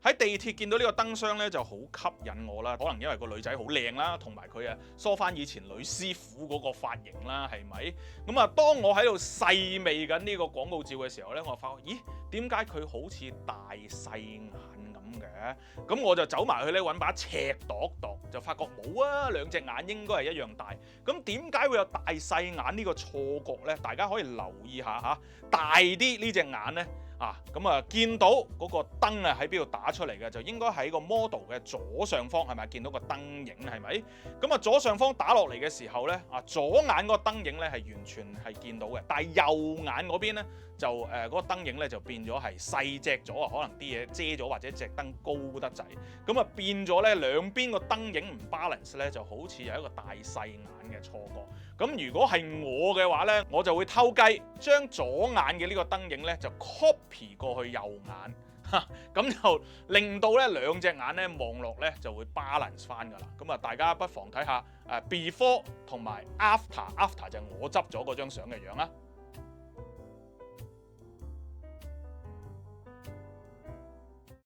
喺地鐵見到呢個燈箱咧就好吸引我啦，可能因為個女仔好靚啦，同埋佢梳翻以前女師傅嗰個髮型啦，係咪？咁啊，當我喺度細味緊呢個廣告照嘅時候咧，我發覺咦，點解佢好似大細眼咁嘅？咁我就走埋去咧揾把尺度，就發覺冇啊，兩隻眼應該係一樣大。咁點解會有大細眼呢個錯覺咧？大家可以留意下嚇，大啲呢隻眼咧。咁啊，見到嗰個燈喺邊度打出嚟嘅，就應該喺個 model 嘅左上方，係咪見到個燈影係咪？咁啊，左上方打落嚟嘅時候咧，左眼嗰個燈影咧係完全係見到嘅，但係右眼嗰邊咧就嗰個燈影咧就變咗係細隻咗啊，可能啲嘢遮咗或者隻燈高得滯，咁啊變咗咧兩邊個燈影唔 balance 咧，就好似有一個大細眼嘅錯覺。咁如果係我嘅話咧，我就會偷雞將左眼嘅呢個燈影咧就 copy 過去右眼，咁就令到咧兩隻眼咧望落咧就會 balance 翻噶啦。咁啊，大家不妨睇下before 同埋 after 就係我執咗嗰張相嘅樣啦。